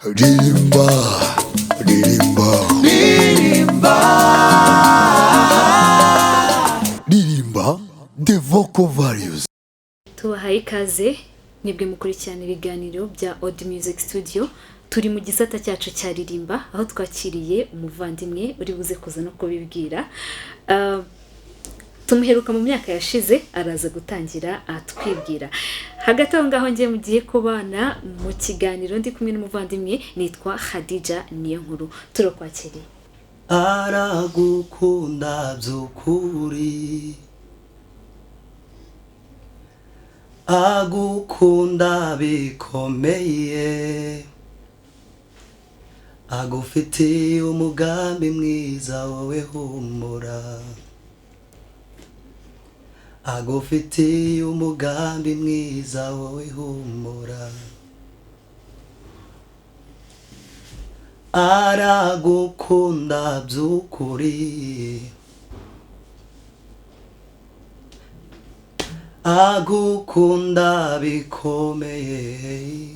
Ririmba, ririmba, ririmba, ririmba, the vocal values. Tubahaye ikaze nibwe mukurikirana ibiganiro bya Odd Music Studio. Turi mu gisata cyacu cya ririmba aho twakiriye umuvandimwe uri buze kuza no kubibwira. Tumuheruka mu myaka yashize araza gutangira atwibwira. Hagati aho ngaho ngiye mugiye kubana mu kiganiro ndi kumwe n'umuvandimwe nitwa Khadija Niyonkuru. Turokwakiriye. aragukunda byukuri, agukunda bikomeye, agufitiye umugambi mwiza wowe humura, agufitiye umugambi mwiza wowe humura, aragukunda byukuri, agukunda bikomeye,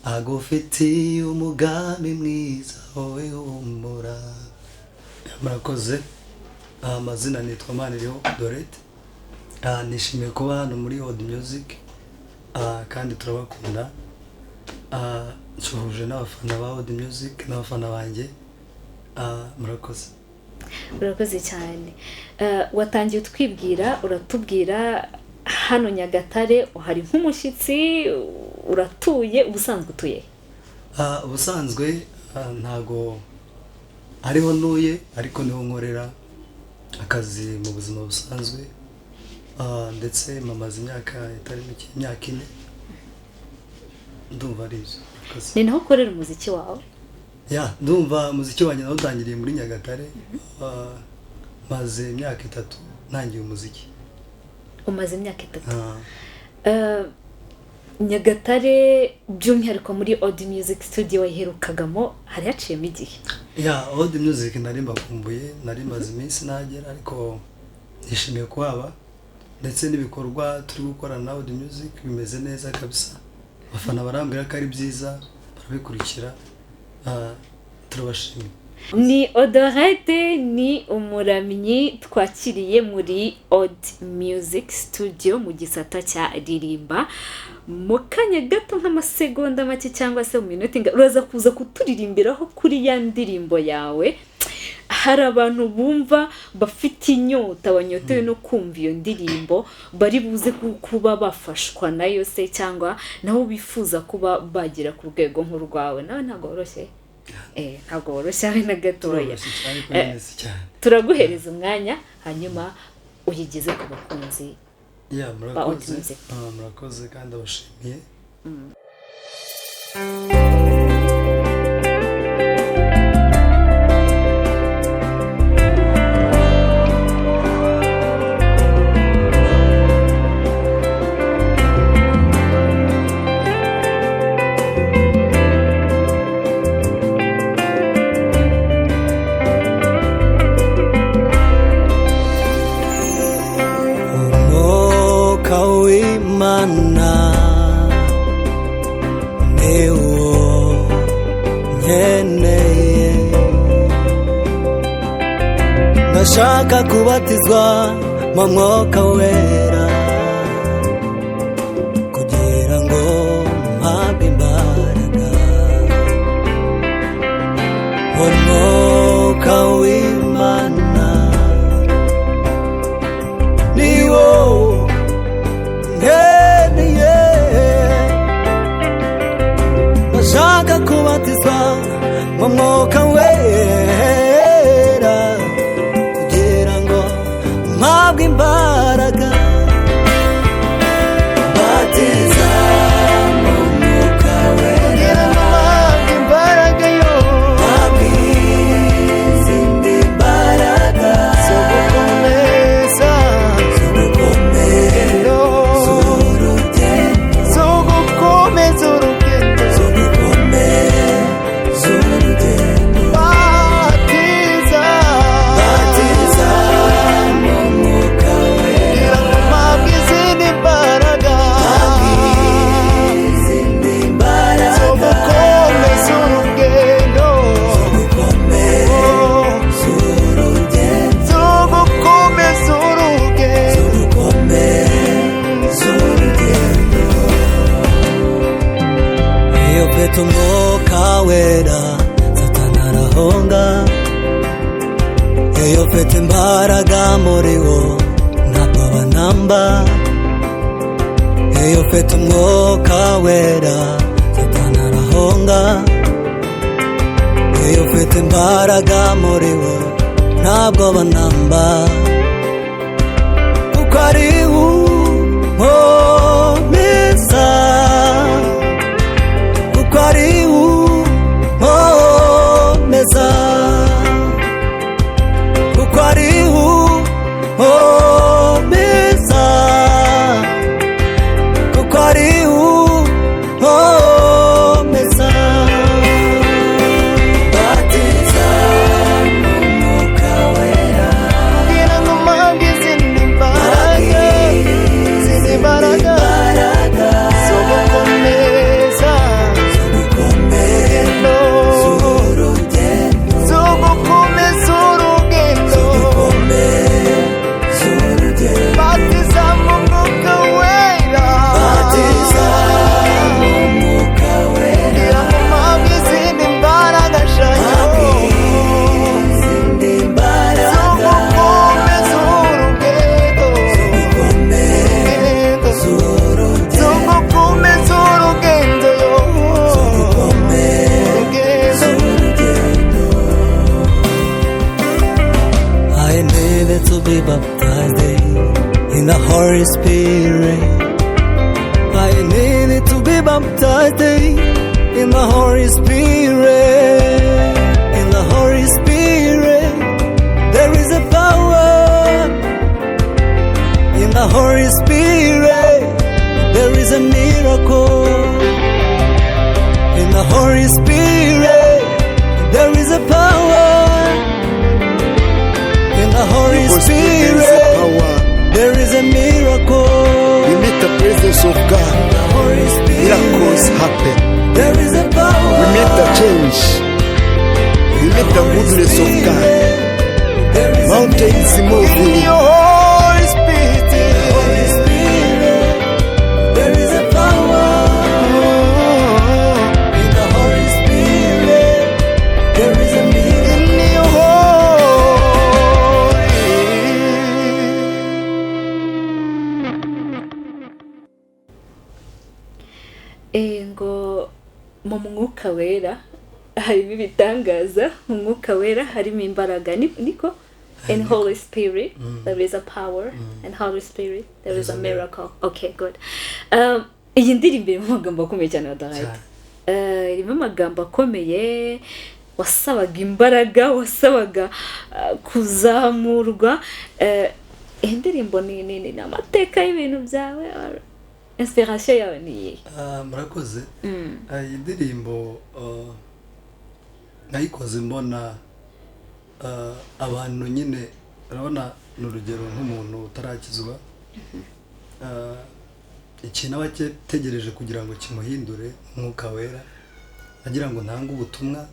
agufitiye umugambi mwiza wowe humura. Murakoze. Amazina nitwa Maniriho Dorette. Nishimiye kuba hano muri Odd Music. Kandi turabakunda. Nshuje n'abafana ba Odd Music n'abafana banjye. Murakoze. Urakoze cyane. Watangiye twibwira, uratubwira hano Nyagatare uhari nk'umushyitsi, uratuye, ubusanzwe utuye? Ubusanzwe ntago ariho ntuye, ariko niho nkorera akazi mu buzima busanzwe. Ndetse mamaze imyaka itari mike, imyaka 4. Ndumva ari byo. Ni naho ukorera umuziki wawe? Ndumva umuziki wanjye nawutangiriye muri Nyagatare. Maze imyaka 3 ntangiye umuziki. Umaze imyaka 3? Nyagatare by'umwihariko muri Odd Music Studio waherukagamo hari haciyemo igihe? Odd Music nari mbakumbuye, nari maze iminsi nagera, ariko nishimiye kuhaba, ndetse n'ibikorwa turi gukorana na Odd Music bimeze neza kabisa. Abafana barambwira ko ari byiza, barabikurikira. Turabashimye. Ni Odorette, ni umuramyi twakiriye muri Odd Music Studio mu gisata cya ririmba. Mu kanya gato nk'amasegonda make cyangwa se mu minota uraza kuza kuturirimbiraho kuri ya ndirimbo yawe. Hari abantu bumva bafite inyota, banyotewe no kumva iyo ndirimbo, bari buze kuba bafashwa nayo se, cyangwa naho bifuza kuba bagira ku rwego nk'urwawe. Nawe ntago woroshye? Ntago woroshye na gatoya. Turaguhereza umwanya hanyuma uyigeze ku bakunzi. Murakoze kandi abashimiye. Ndashaka kubatizwa mu mwuka wera, kugira ngo mpabwe imbaraga. Umwuka w'Imana ni wo nkeneye. Ndashaka kubatizwa mu mwuka wera, mpabwe imbaraga. ufite umwuka wera satani arahunga iyo ufite imbaraga muri wo ntabwo banamba iyo ufite umwuka wera satani arahunga iyo ufite imbaraga muri wo ntabwo banamba kuko ari nkomeza kuko ari nkomeza kuko ari nkomeza kuko ari nkomeza batiza mu mwuka wera kugira ngo mpamvu izindi mbaraga zo gukomeza zo gukomeza urugendo batiza mu mwuka wera kugira ngo mpamvu izindi mbaraga shayo zo gukomeza urugendo zo gukomeza urugendo I needed to be baptized in the Holy Spirit. I needed to be baptized in the Holy Spirit. In the Holy Spirit, there is a power. In the Holy Spirit, there is a miracle. In the Holy Spirit, there is a power. In the Holy Spirit, there is a miracle. We meet the presence of God. Holy Spirit, Miracles happen. there is a power. We meet the change. We meet the goodness of God. There is Mountains in moving. your Holy Spirit, Holy Spirit, there is a power. In the Holy Spirit, there is a miracle. In your ngo mu mwuka wera harimo ibitangaza, mu mwuka wera harimo imbaraga, niko in Holy Spirit there is a power, and Holy Spirit there is a miracle. Okay, good. Iyi ndirimbo irimo amagambo akomeye cyane wadahita, irimo amagambo akomeye, wasabaga imbaraga, wasabaga kuzamurwa. Iyi ndirimbo ni amateka y'ibintu byawe, inspiration yawe ni iyihe? Murakoze. Iyi ndirimbo nayikoze mbona abantu nyine, urabona ni urugero nk'umuntu utarakizwa, ikintu aba ategereje kugira ngo kimuhindure umwuka wera, agira ngo ntange ubutumwa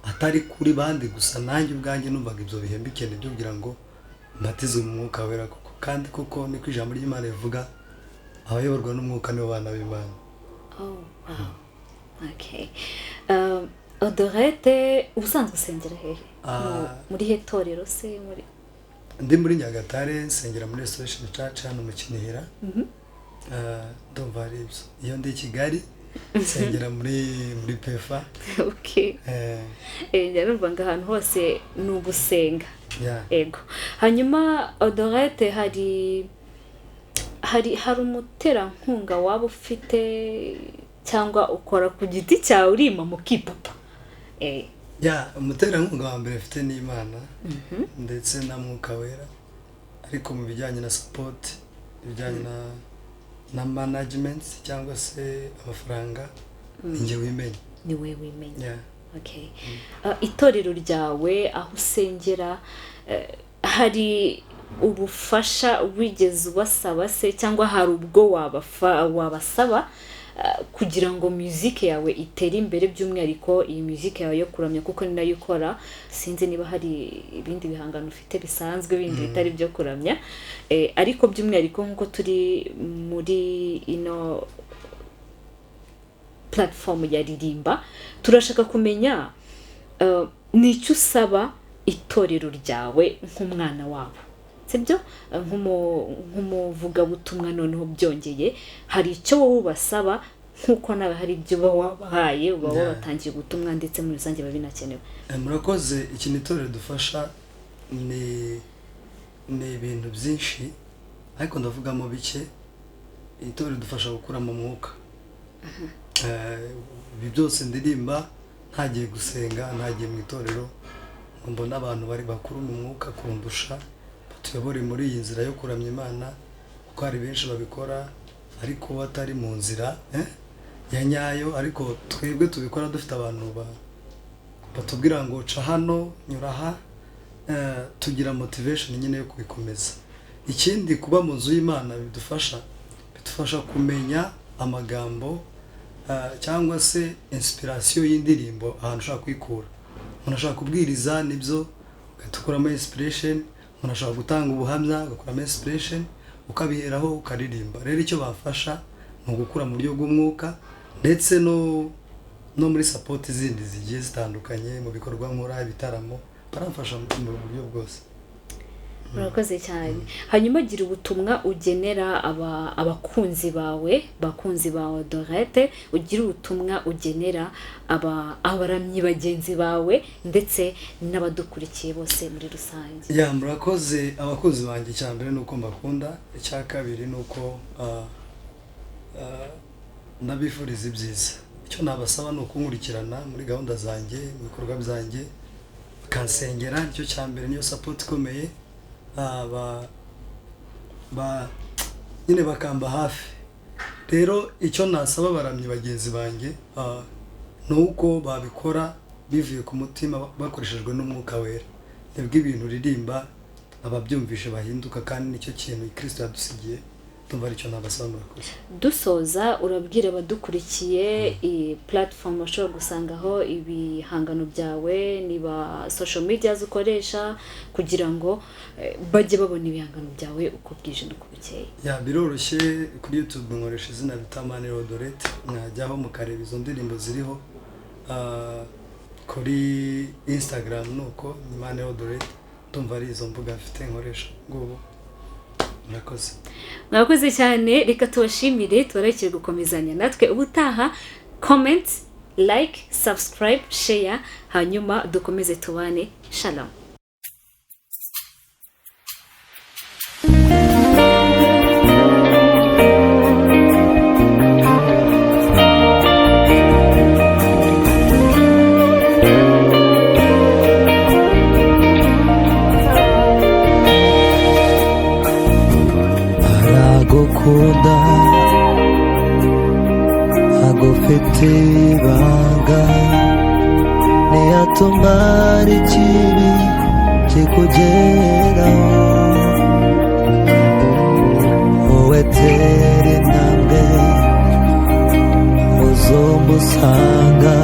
atari kuri bandi gusa, nanjye ubwanjye numvaga ibyo bihe mbikene byo kugira ngo mbatize mu mwuka wera koko, kandi koko niko ijambo ry'Imana rivuga, abayoborwa n'umwuka nibo bana b'Imana. Oh, wow. Okay. Odorete, ubusanzwe usengera hehe? Muri he torero se? Ndi muri Nyagatare, nsengera muri Restoration Church hano mu Kinihira. Ndumva ari ibyo. Iyo ndi Kigali, nsengera muri Pefa. Okay. Njya ngo ahantu hose ni ugusenga. Ego. Hanyuma Odorete, hari umuterankunga waba ufite cyangwa ukora ku giti cyawe urima mu kipapa? Umuterankunga wa mbere mfite ni Imana, ndetse na mwuka wera, ariko mu bijyanye na support, ibijyanye na management cyangwa se amafaranga, njye wimenye. Ni we wimenye. Okay. Itorero ryawe aho usengera, hari ubufasha wigeze ubasaba se, cyangwa hari ubwo wabasaba kugira ngo music yawe itere imbere, by'umwihariko iyi music yawe yo kuramya, kuko ni nayo ukora? Sinzi niba hari ibindi bihangano ufite bisanzwe bindi bitari byo kuramya, ariko by'umwihariko nkuko turi muri platform ya Ririmba turashaka kumenya nicyo usaba itorero ryawe nk'umwana wabo sibyo nk'umuvuga butumwa noneho byongeye hari icyo wowe ubasaba nkuko nawe hari ibyo wabahaye uba wabatangiye gutumwa ndetse muri rusange babinakenewe. Murakoze ikintu itorero dufasha ni ibintu byinshi ariko ndavugamo bike. Itorero dufasha gukura mu mwuka ibi byose ndirimba ntagiye gusenga ntagiye mu itorero mbona abantu bari bakuru mu mwuka kundusha batuyobore muri iyi nzira yo kuramya Imana kuko hari benshi babikora ariko batari mu nzira ya nyayo ariko twebwe tubikora dufite abantu batubwira ngo ca hano nyura aha tugira motivation nyine yo kubikomeza. Ikindi kuba mu nzu y'Imana bidufasha kumenya amagambo cyangwa se inspiration y'indirimbo ahantu ushaka kwikura. Umuntu ashaka kubwiriza nibyo ugakuramo inspiration, umuntu ashaka gutanga ubuhamya ugakuramo inspiration ukabiheraho ukaririmba. Rero icyo bafasha ni ugukura mu buryo bw'umwuka ndetse no muri support zindi zigiye zitandukanye mu bikorwa nkora ibitaramo baramfasha mu buryo bwose. Murakoze cyane. Hanyuma gira ubutumwa ugenera abakunzi bawe Dorette, ugira ubutumwa ugenera abaramyi bagenzi bawe ndetse n'abadukurikiye bose muri rusange. Ya murakoze abakunzi banjye cyambere nuko mbakunda, icya kabiri nuko nabifuriza ibyiza. Icyo nabasaba no kunkurikirana muri gahunda zanjye mu bikorwa byanjye kansengera, icyo cyambere niyo support ikomeye nyine bakamba hafi. Rero icyo nasaba baramyi bagenzi banjye nuko babikora bivuye ku mutima bakoreshejwe n'umwuka wera. Nibwo ibintu ririmba ababyumvishe bahinduka kandi nicyo kintu Kristo yadusigiye. Tumva aricyo nabasaba murakoze. Dusoza urabwira abadukurikiye platform bashobora gusangaho ibihangano byawe niba social media ukoresha kugira ngo bajye babona ibihangano byawe uko bwije n'uko bukeye. Ya biroroshye kuri YouTube nkoresha izina bita Manero Dorette, mwajyaho mukareba izo ndirimbo ziriho. Kuri Instagram nuko Manero Dorette, tumva ari izo mbuga mfite nkoresha ngubu. Mwakoze cyane, reka tubashimire tubarekere gukomezanya natwe ubutaha. Comment, like, subscribe, share, hanyuma dukomeze tubane. Shalom. agufite ibanga niyatumara ikibi kikugeraho wowe tera intambwe uzomusanga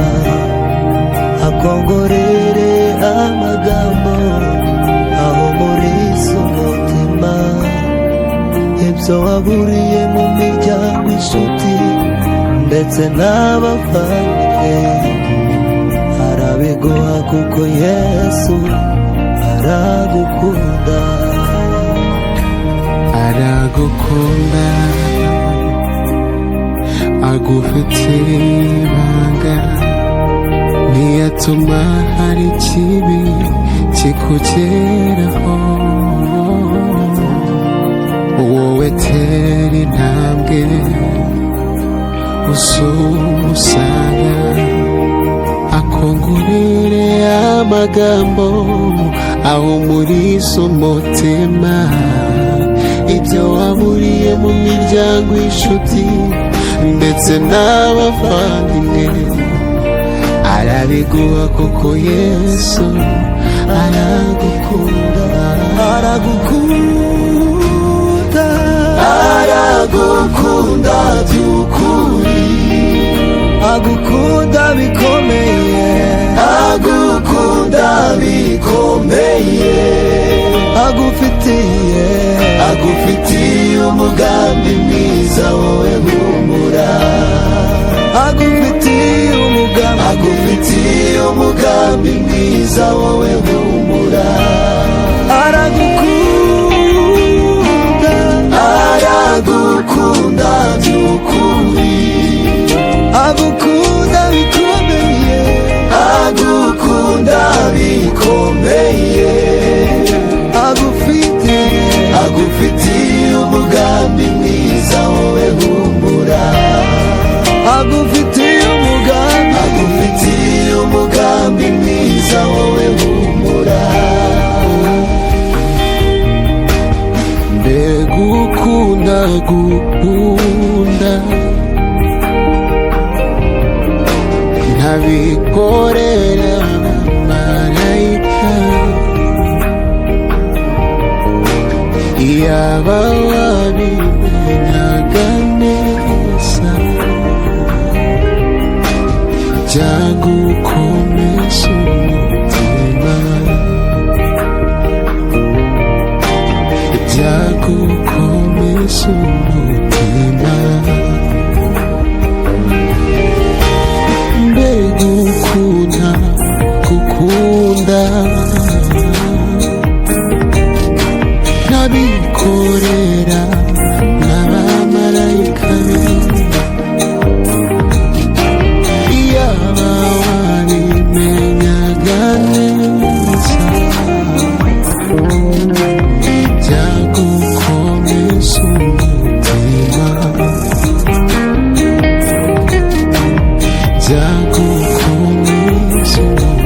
akongorere amagambo aho muri umutima ibyo waburiye mu miryango inshuti ndetse n'abavandimwe arabiguha kuko Yesu aragukunda agufitiye ibanga ntiyatuma hari ikibi kikugeraho wowe tera intambwe umusanga akongorere amagambo aho muri umutima ibyo waburiye mu miryango inshuti ndetse n'abavandimwe arabiguha kuko Yesu aragukunda aragukunda by'ukuri agukunda bikomeye agufitiye umugambi mwiza wowe humura agufitiye umugambi mwiza wowe humura aragukunda by'ukuri agukunda bikomeye agufitiye umugambi mwiza wowe humura agufitiye umugambi mwiza wowe humura mbega ukunda gukunda ntabikorera marayika iyaba wabimenyaga neza byagukomeza umutima byagukomeza umutima mbega ukunda gukunda n'abikorera n'abamarayika iyaba wabimenyaga neza byagukomeza umutima byagukomeza umutima